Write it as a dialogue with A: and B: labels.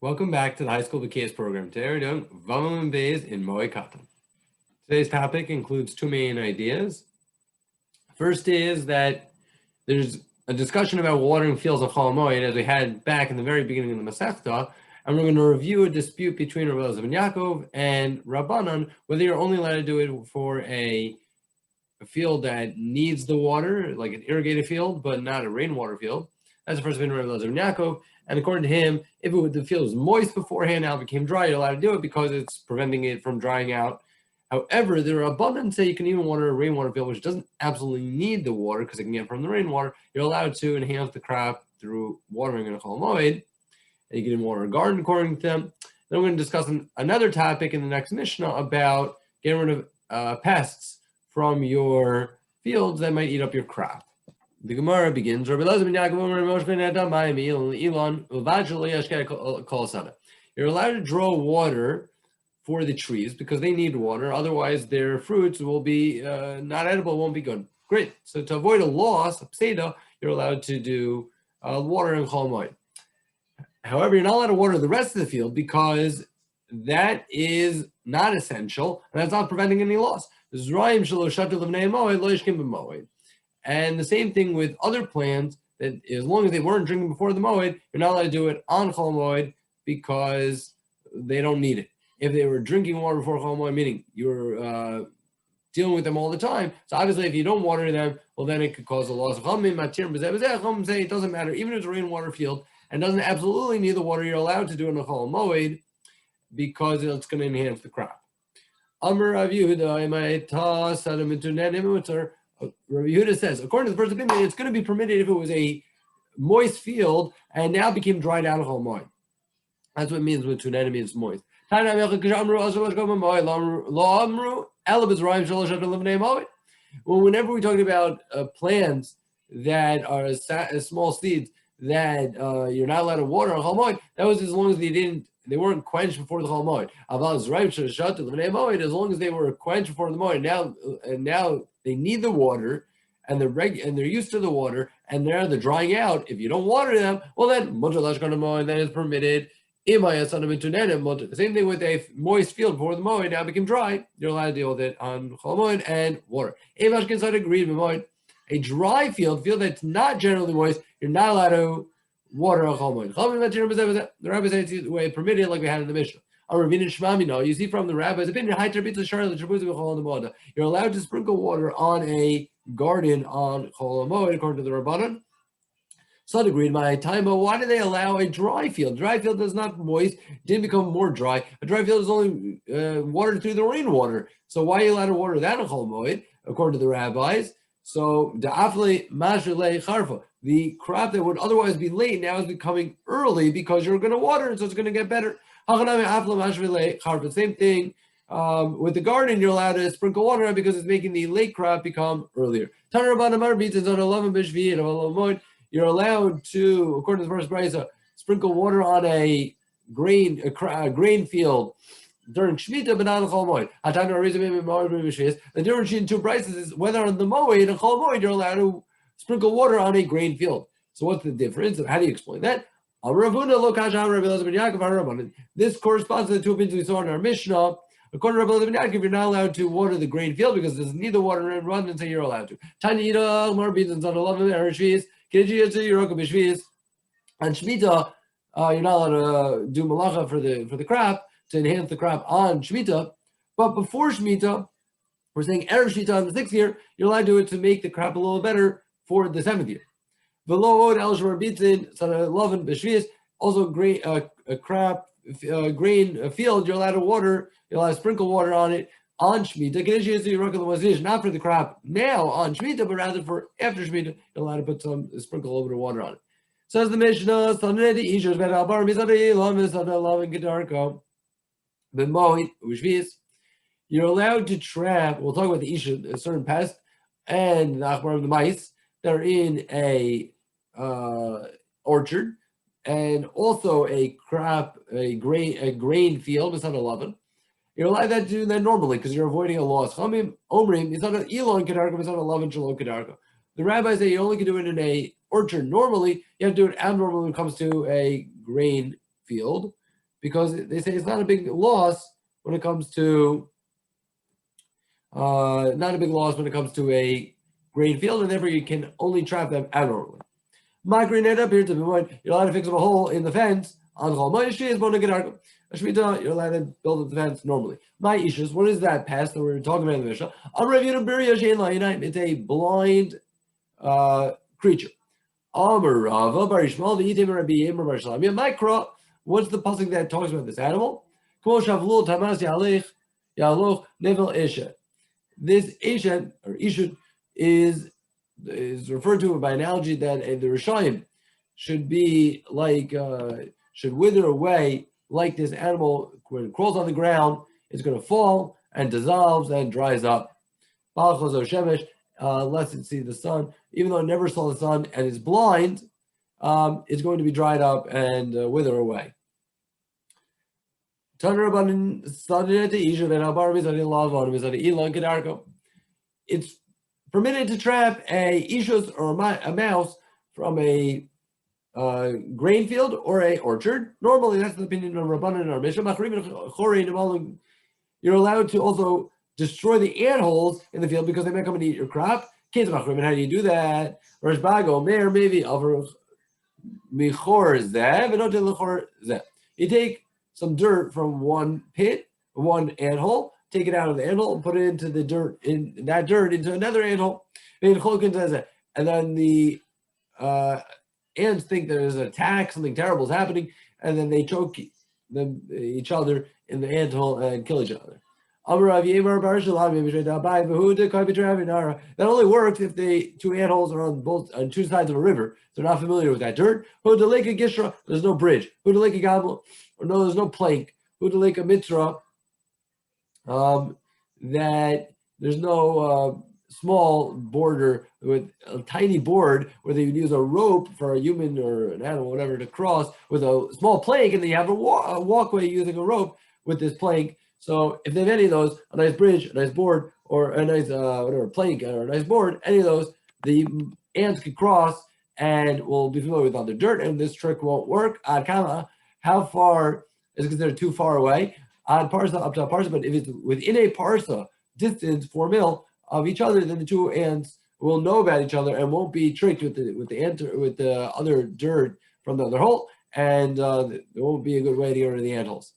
A: Welcome back to the High School Bekius program. Today we're doing Vamam Bays in Moed Katan. Today's topic includes two main ideas. First is that there's a discussion about watering fields of Chol Moed as we had back in the very beginning of the Masechta, and we're going to review a dispute between Rabbi Elazar ben Yaakov and Rabbanan, whether you're only allowed to do it for a field that needs the water, like an irrigated field, but not a rainwater field. That's the first opinion of Rabbi Elazar ben Yaakov. And according to him, if the field was moist beforehand, now it became dry, you're allowed to do it because it's preventing it from drying out. However, there are abundance say you can even water a rainwater field, which doesn't absolutely need the water because it can get from the rainwater. You're allowed to enhance the crop through watering in a Chol Moed, and you can even water a garden according to them. Then we're going to discuss another topic in the next Mishnah about getting rid of pests from your fields that might eat up your crop. The Gemara begins. You're allowed to draw water for the trees because they need water. Otherwise, their fruits will be not edible, won't be good. Great. So to avoid a loss, you're allowed to do water in Chol Moed. However, you're not allowed to water the rest of the field because that is not essential and that's not preventing any loss. And the same thing with other plants, that as long as they weren't drinking before the Moed, you're not allowed to do it on Chol Moed because they don't need it. If they were drinking water before Chol Moed, meaning you're dealing with them all the time, so obviously if you don't water them, well then it could cause a loss. Say it doesn't matter, even if it's a rainwater field and doesn't absolutely need the water, you're allowed to do it in a Chol Moed because it's going to enhance the crop. Amar Rav Yehuda, Rabbi Yehuda says, according to the first opinion, it's going to be permitted if it was a moist field and now became dried out of Chol Moed. That's what it means with tunen, it means moist. Well, whenever we're talking about plants that are small seeds that you're not allowed to water on Chol Moed, that was as long as they weren't quenched before the Chol Moed. As long as they were quenched before the Moed, now they need the water, and they're used to the water, and now they're drying out. If you don't water them, well then it's permitted. The same thing with a moist field before the Moed now became dry. You're allowed to deal with it on Chol Moed and water. A dry field that's not generally moist, you're not allowed to water on Chol Moed. The rabbi says it's the way permitted, like we had in the Mishnah. You see from the rabbi's opinion, you're allowed to sprinkle water on a garden on Chol Moed, according to the Rabbanan. So agreed, my time, but why do they allow a dry field? Dry field is not moist, didn't become more dry. A dry field is only watered through the rainwater. So why are you allowed to water that on Chol Moed, according to the rabbis? So the crop that would otherwise be late now is becoming early because you're going to water it, so it's going to get better. Same thing with the garden, you're allowed to sprinkle water on because it's making the late crop become earlier. You're allowed to, according to the first brisa, sprinkle water on a grain field during Shemitah, but not on Chol Moed. The difference between two brises is whether on the Moed and Chol Moed you're allowed to sprinkle water on a grain field. So what's the difference? How do you explain that? This corresponds to the two opinions we saw in our Mishnah. According to Rabbi Elazar ben Yaakov, you're not allowed to water the grain field because it doesn't need the water in run and say you're allowed to. On Shemitah, you're not allowed to do malacha for the crop, to enhance the crop on Shemitah. But before Shemitah, we're saying Erev Shemitah on the 6th year, you're allowed to do it to make the crop a little better for the 7th year. Also, grain field, you're allowed to water, you're allowed to sprinkle water on it on Shemitah. Not for the crop now on Shemitah, but rather for after Shemitah, you're allowed to put sprinkle a little bit of water on it. Says the Mishnah, you're allowed to trap, we'll talk about the Isha, a certain pest, and the Achbar of the mice that are in a orchard, and also a grain field, it's not 11. You're allowed to do that normally because you're avoiding a loss. The rabbis say you only can do it in a orchard normally. You have to do it abnormally when it comes to a grain field. because they say it's not a big loss when it comes to not a big loss when it comes to a grain field, and therefore you can only trap them abnormally. Migraine up here to be Moed, you're allowed to fix up a hole in the fence on Chol Moed is going to get a Shmita, you're allowed to build up the fence normally. My issues, what is that pest that we're talking about in the Mishnah? It's a blind creature. What's the pasuk that talks about this animal? This Ishan or Ishud is referred to by analogy that the Rishayim should be like should wither away like this animal when it crawls on the ground. It's going to fall and dissolves and dries up. Unless it sees the sun, even though it never saw the sun and is blind, it's going to be dried up and wither away. It's permitted to trap a ishus or a mouse from a grain field or a orchard. Normally, that's the opinion of Rabbanan and our Mishnah. You're allowed to also destroy the antholes in the field because they may come and eat your crop. And how do you do that? You take some dirt from one pit, one anthole, take it out of the anthole and put it into the dirt, into another anthole. And then the ants think there's an attack, something terrible is happening, and then they choke each other in the anthole and kill each other. That only works if the two antholes are on two sides of a river. They're not familiar with that dirt. There's no bridge. There's no plank. That there's no small border with a tiny board where they would use a rope for a human or an animal, whatever, to cross with a small plank, and then you have a walkway using a rope with this plank. So if they have any of those, a nice bridge, a nice board, or a nice plank or a nice board, any of those, the ants can cross and will be familiar with other dirt, and this trick won't work. How far is considered too far away? Ad parsa up to a parsa, but if it's within a parsa distance, 4 mil of each other, then the two ants will know about each other and won't be tricked with the other dirt from the other hole, and there won't be a good way to get rid of the antholes.